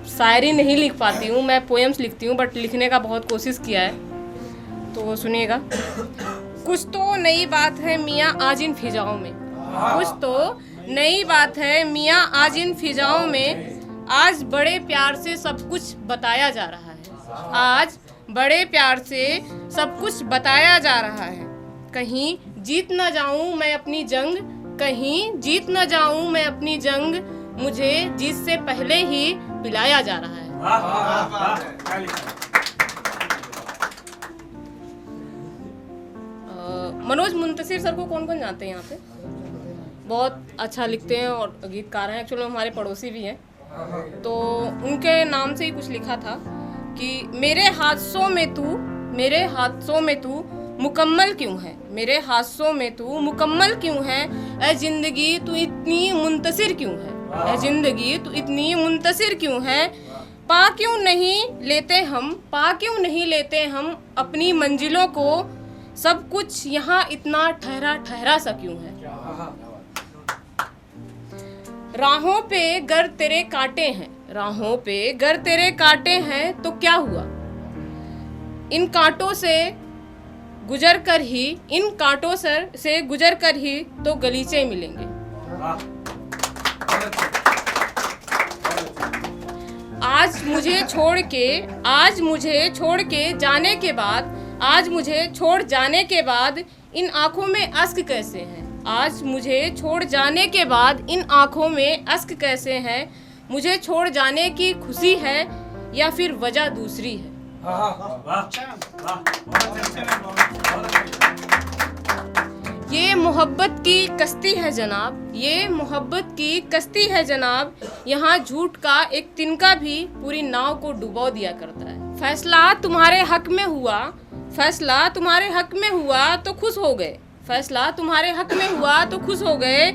शायरी नहीं लिख पाती हूँ, मैं पोएम्स लिखती हूँ, बट लिखने का बहुत कोशिश किया है, तो सुनिएगा। कुछ तो नई बात है मियाँ आज इन फिजाओं में, कुछ तो नई बात है मियाँ आज इन फिजाओं में, आज बड़े प्यार से सब कुछ बताया जा रहा है, आज बड़े प्यार से सब कुछ बताया जा रहा है। कहीं जीत न जाऊं मैं अपनी जंग, कहीं जीत न जाऊं मैं अपनी जंग, मुझे जीत से पहले ही पिलाया जा रहा है। मनोज मुंतशिर सर को कौन कौन जानते हैं यहाँ पे? बहुत अच्छा लिखते हैं और गीतकार हैं, एक्चुअली हमारे पड़ोसी भी हैं। तो उनके नाम से ही कुछ लिखा था कि मेरे हादसों में तू, मेरे हादसों में तू मुकम्मल क्यों है, मेरे हादसों में तू मुकम्मल क्यों है, ऐ जिंदगी तू इतनी मुंतशिर क्यों है, ऐ जिंदगी तू इतनी मुंतशिर क्यों है, पा क्यों नहीं लेते हम, पा क्यों नहीं लेते हम अपनी मंजिलों को, सब कुछ यहाँ इतना ठहरा ठहरा सा क्यों है। राहों पे गर तेरे कांटे हैं, राहों पे गर तेरे कांटे हैं तो क्या हुआ, इन कांटों से गुजर कर ही, इन कांटों से गुजर कर ही तो गलीचे मिलेंगे। आज मुझे छोड़ के, आज मुझे छोड़ के जाने के बाद, आज मुझे छोड़ जाने के बाद इन आंखों में अश्क कैसे हैं, आज मुझे छोड़ जाने के बाद इन आंखों में अश्क कैसे हैं, मुझे छोड़ जाने की खुशी है या फिर वजह दूसरी है। ये मोहब्बत की कश्ती है जनाब, ये मोहब्बत की कश्ती है जनाब, यहाँ झूठ का एक तिनका भी पूरी नाव को डुबो दिया करता है। फैसला तुम्हारे हक में हुआ, फैसला तुम्हारे हक में हुआ तो खुश हो गए, फैसला तुम्हारे हक में हुआ तो खुश हो गए,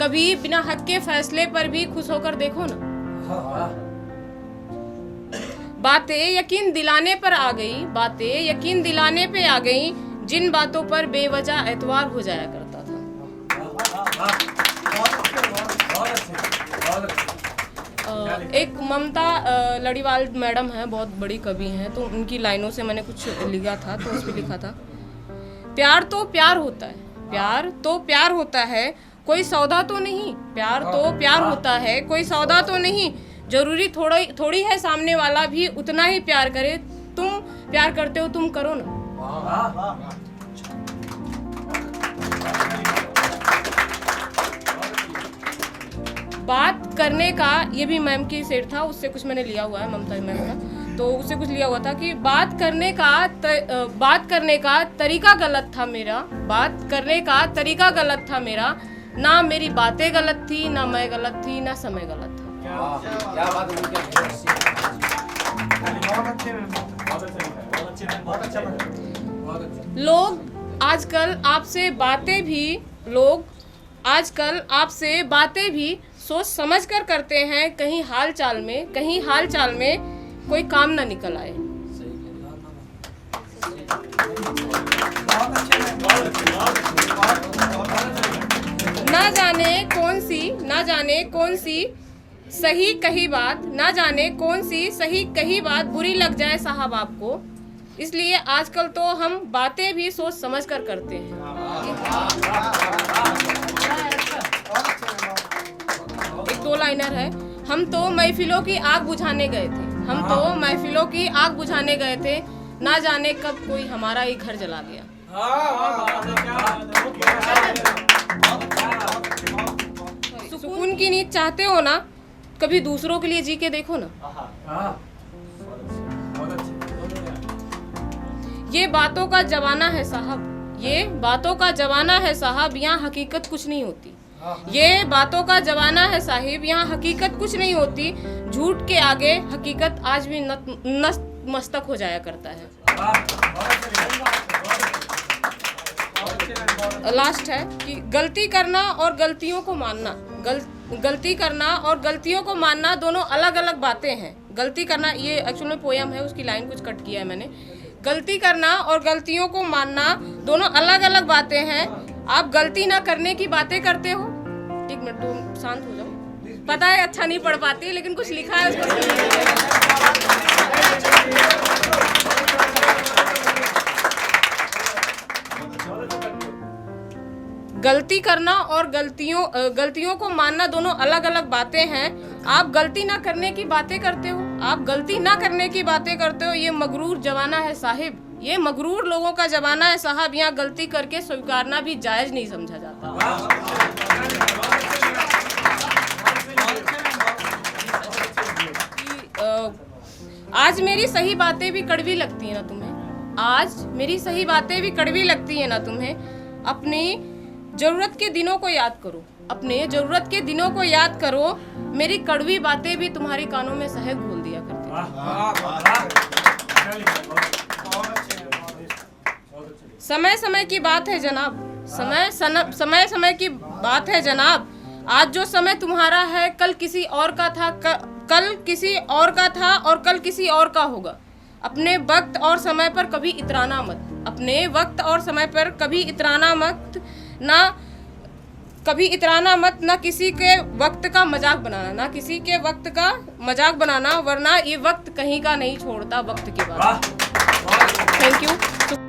कभी बिना हक के फैसले पर भी खुश होकर देखो ना। बातें यकीन दिलाने पर आ गई, बातें यकीन दिलाने पे आ गई, जिन बातों पर बेवजह एतवार हो जाया करता था। एक ममता लड़ीवाल मैडम है, बहुत बड़ी कवि हैं, तो उनकी लाइनों से मैंने कुछ लिखा था, तो उसमें लिखा था, प्यार तो प्यार होता है, प्यार तो प्यार होता है, कोई सौदा तो नहीं, प्यार तो प्यार होता है, कोई सौदा तो नहीं, जरूरी थोड़ी है सामने वाला भी उतना ही प्यार करे, तुम प्यार करते हो तुम करो ना। बात करने का, ये भी मैम की शेर था, उससे कुछ मैंने लिया हुआ है, ममता मैम का, तो उससे कुछ लिया हुआ था कि बात करने का तरीका गलत था मेरा, बात करने का तरीका गलत था मेरा, ना मेरी बातें गलत थी, ना मैं गलत थी, ना समय गलत था। क्या बात है। लोग आजकल आपसे बातें भी, लोग आजकल आपसे बातें भी सोच समझ कर करते हैं, कहीं हाल चाल में, कहीं हाल चाल में कोई काम ना निकल आए। ना जाने कौन सी सही कही बात, ना जाने कौन सी सही कही बात बुरी लग जाए साहब आपको, इसलिए आजकल तो हम बातें भी सोच समझ कर करते हैं। एक दो लाइनर है, हम तो महफिलों की आग बुझाने गए थे, हम तो महफिलों की आग बुझाने गए थे, ना जाने कब कोई हमारा ही घर जला गया। सुकून की नींद चाहते हो ना, कभी दूसरों के लिए जी के देखो ना। ये बातों का जमाना है साहब, ये बातों का जमाना है साहब, यहाँ हकीकत कुछ नहीं होती, ये बातों का जमाना है साहिब, यहाँ हकीकत कुछ नहीं होती, झूठ के आगे हकीकत आज भी नतमस्तक हो जाया करता है। लास्ट है कि गलती करना और गलतियों को मानना, गलती करना और गलतियों को मानना दोनों अलग अलग बातें हैं। गलती करना, ये एक्चुअल में पोयम है, उसकी लाइन कुछ कट किया है मैंने। गलती करना और गलतियों को मानना दोनों अलग अलग बातें हैं। आप गलती ना करने की बातें करते हो, एक मिनट तुम शांत हो जाओ, पता है अच्छा नहीं पढ़ पाती, लेकिन कुछ लिखा है उसको सुन लीजिए। गलती करना और गलतियों को मानना दोनों अलग अलग बातें हैं। आप गलती ना करने की बातें करते हो, आप गलती ना करने की बातें करते हो। ये मगरूर जमाना है साहिब, ये मगरूर लोगों का जमाना है साहब। यहाँ गलती करके स्वीकारना भी जायज नहीं समझा जाता। आज मेरी सही बातें भी कड़वी लगती है ना तुम्हें, आज मेरी सही बातें भी कड़वी लगती है ना तुम्हें। अपनी जरूरत के दिनों को याद करो, अपने जरूरत के दिनों को याद करो। मेरी कड़वी बातें भी तुम्हारे कानों में शहद घोल दिया करती थी। समय समय की बात है जनाब, समय समय की बात है जनाब। आज जो समय तुम्हारा है कल किसी और का था, कल किसी और का था और कल किसी और का होगा। अपने वक्त और समय पर कभी इतराना मत, अपने वक्त और समय पर कभी इतराना मत, ना कभी इतराना मत, ना किसी के वक्त का मजाक बनाना, ना किसी के वक्त का मजाक बनाना, वरना ये वक्त कहीं का नहीं छोड़ता वक्त के बाद। Thank you.